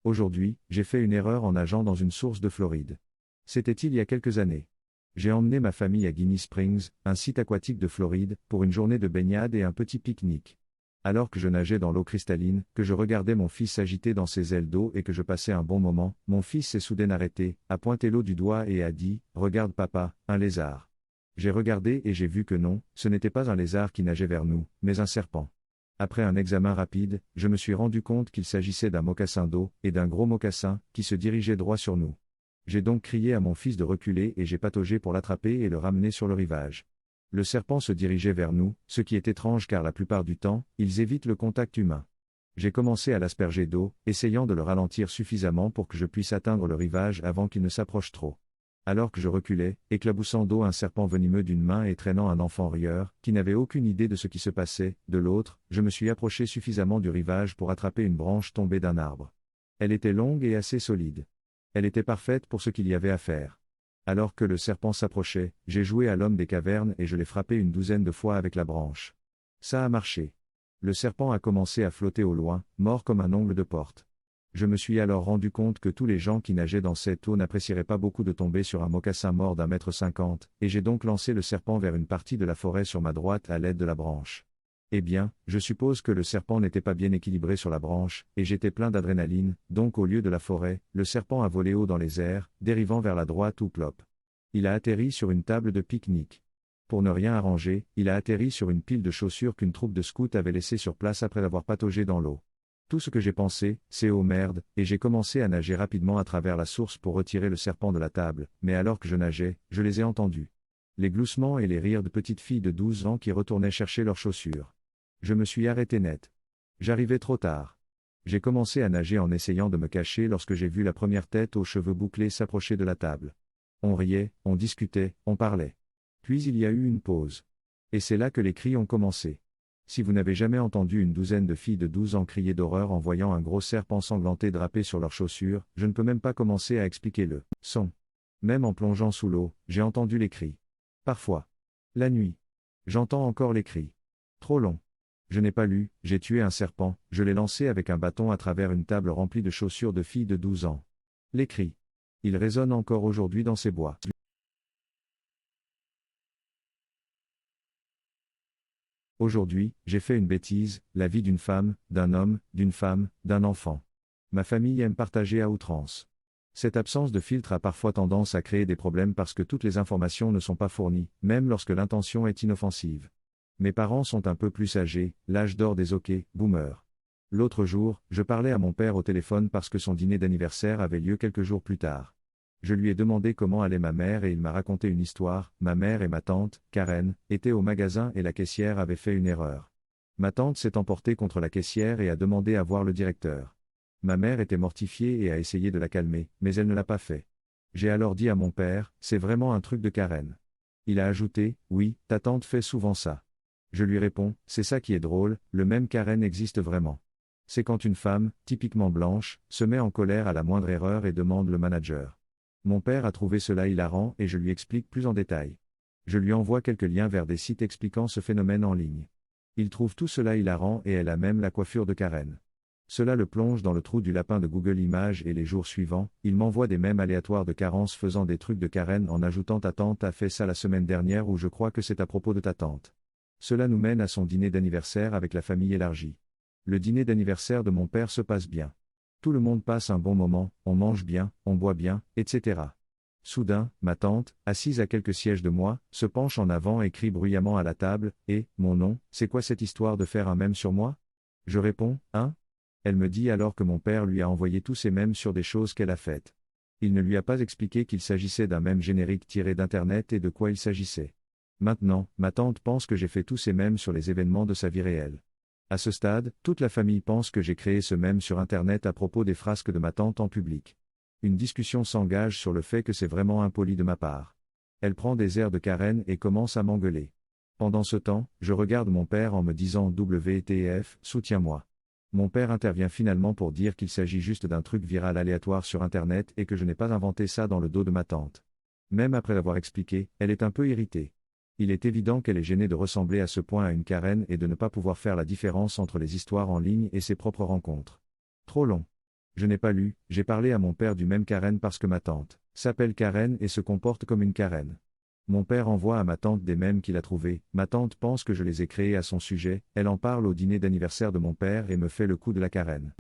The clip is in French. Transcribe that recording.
Aujourd'hui, j'ai fait une erreur en nageant dans une source de Floride. C'était il y a quelques années. J'ai emmené ma famille à Guinea Springs, un site aquatique de Floride, pour une journée de baignade et un petit pique-nique. Alors que je nageais dans l'eau cristalline, que je regardais mon fils s'agiter dans ses ailes d'eau et que je passais un bon moment, mon fils s'est soudain arrêté, a pointé l'eau du doigt et a dit « Regarde papa, un lézard ». J'ai regardé et j'ai vu que non, ce n'était pas un lézard qui nageait vers nous, mais un serpent. Après un examen rapide, je me suis rendu compte qu'il s'agissait d'un mocassin d'eau, et d'un gros mocassin, qui se dirigeait droit sur nous. J'ai donc crié à mon fils de reculer et j'ai pataugé pour l'attraper et le ramener sur le rivage. Le serpent se dirigeait vers nous, ce qui est étrange car la plupart du temps, ils évitent le contact humain. J'ai commencé à l'asperger d'eau, essayant de le ralentir suffisamment pour que je puisse atteindre le rivage avant qu'il ne s'approche trop. Alors que je reculais, éclaboussant d'eau un serpent venimeux d'une main et traînant un enfant rieur, qui n'avait aucune idée de ce qui se passait, de l'autre, je me suis approché suffisamment du rivage pour attraper une branche tombée d'un arbre. Elle était longue et assez solide. Elle était parfaite pour ce qu'il y avait à faire. Alors que le serpent s'approchait, j'ai joué à l'homme des cavernes et je l'ai frappé une douzaine de fois avec la branche. Ça a marché. Le serpent a commencé à flotter au loin, mort comme un ongle de porte. Je me suis alors rendu compte que tous les gens qui nageaient dans cette eau n'apprécieraient pas beaucoup de tomber sur un mocassin mort d'1,50 m, et j'ai donc lancé le serpent vers une partie de la forêt sur ma droite à l'aide de la branche. Eh bien, je suppose que le serpent n'était pas bien équilibré sur la branche, et j'étais plein d'adrénaline, donc au lieu de la forêt, le serpent a volé haut dans les airs, dérivant vers la droite ou plop. Il a atterri sur une table de pique-nique. Pour ne rien arranger, il a atterri sur une pile de chaussures qu'une troupe de scouts avait laissée sur place après l'avoir pataugé dans l'eau. Tout ce que j'ai pensé, c'est oh merde, et j'ai commencé à nager rapidement à travers la source pour retirer le serpent de la table, mais alors que je nageais, je les ai entendus. Les gloussements et les rires de petites filles de 12 ans qui retournaient chercher leurs chaussures. Je me suis arrêté net. J'arrivais trop tard. J'ai commencé à nager en essayant de me cacher lorsque j'ai vu la première tête aux cheveux bouclés s'approcher de la table. On riait, on discutait, on parlait. Puis il y a eu une pause. Et c'est là que les cris ont commencé. Si vous n'avez jamais entendu une douzaine de filles de 12 ans crier d'horreur en voyant un gros serpent sanglanté drapé sur leurs chaussures, je ne peux même pas commencer à expliquer le son. Même en plongeant sous l'eau, j'ai entendu les cris. Parfois. La nuit. J'entends encore les cris. Trop long. Je n'ai pas lu, j'ai tué un serpent, je l'ai lancé avec un bâton à travers une table remplie de chaussures de filles de 12 ans. Les cris. Ils résonnent encore aujourd'hui dans ces bois. Aujourd'hui, j'ai fait une bêtise, la vie d'une femme, d'un homme, d'une femme, d'un enfant. Ma famille aime partager à outrance. Cette absence de filtre a parfois tendance à créer des problèmes parce que toutes les informations ne sont pas fournies, même lorsque l'intention est inoffensive. Mes parents sont un peu plus âgés, l'âge d'or des boomers. L'autre jour, je parlais à mon père au téléphone parce que son dîner d'anniversaire avait lieu quelques jours plus tard. Je lui ai demandé comment allait ma mère et il m'a raconté une histoire. Ma mère et ma tante, Karen, étaient au magasin et la caissière avait fait une erreur. Ma tante s'est emportée contre la caissière et a demandé à voir le directeur. Ma mère était mortifiée et a essayé de la calmer, mais elle ne l'a pas fait. J'ai alors dit à mon père, c'est vraiment un truc de Karen. Il a ajouté, oui, ta tante fait souvent ça. Je lui réponds, c'est ça qui est drôle, le même Karen existe vraiment. C'est quand une femme, typiquement blanche, se met en colère à la moindre erreur et demande le manager. Mon père a trouvé cela hilarant et je lui explique plus en détail. Je lui envoie quelques liens vers des sites expliquant ce phénomène en ligne. Il trouve tout cela hilarant et elle a même la coiffure de Karen. Cela le plonge dans le trou du lapin de Google Images et les jours suivants, il m'envoie des mèmes aléatoires de Carence faisant des trucs de Karen en ajoutant ta tante a fait ça la semaine dernière ou je crois que c'est à propos de ta tante. Cela nous mène à son dîner d'anniversaire avec la famille élargie. Le dîner d'anniversaire de mon père se passe bien. Tout le monde passe un bon moment, on mange bien, on boit bien, etc. Soudain, ma tante, assise à quelques sièges de moi, se penche en avant et crie bruyamment à la table, « Eh, mon nom, c'est quoi cette histoire de faire un mème sur moi ?» Je réponds, « Hein ?» Elle me dit alors que mon père lui a envoyé tous ces mèmes sur des choses qu'elle a faites. Il ne lui a pas expliqué qu'il s'agissait d'un mème générique tiré d'internet et de quoi il s'agissait. Maintenant, ma tante pense que j'ai fait tous ces mèmes sur les événements de sa vie réelle. À ce stade, toute la famille pense que j'ai créé ce mème sur internet à propos des frasques de ma tante en public. Une discussion s'engage sur le fait que c'est vraiment impoli de ma part. Elle prend des airs de Karen et commence à m'engueuler. Pendant ce temps, je regarde mon père en me disant WTF, soutiens-moi. Mon père intervient finalement pour dire qu'il s'agit juste d'un truc viral aléatoire sur internet et que je n'ai pas inventé ça dans le dos de ma tante. Même après l'avoir expliqué, elle est un peu irritée. Il est évident qu'elle est gênée de ressembler à ce point à une Karen et de ne pas pouvoir faire la différence entre les histoires en ligne et ses propres rencontres. Trop long. Je n'ai pas lu, j'ai parlé à mon père du même Karen parce que ma tante s'appelle Karen et se comporte comme une Karen. Mon père envoie à ma tante des mèmes qu'il a trouvés, ma tante pense que je les ai créés à son sujet, elle en parle au dîner d'anniversaire de mon père et me fait le coup de la Karen.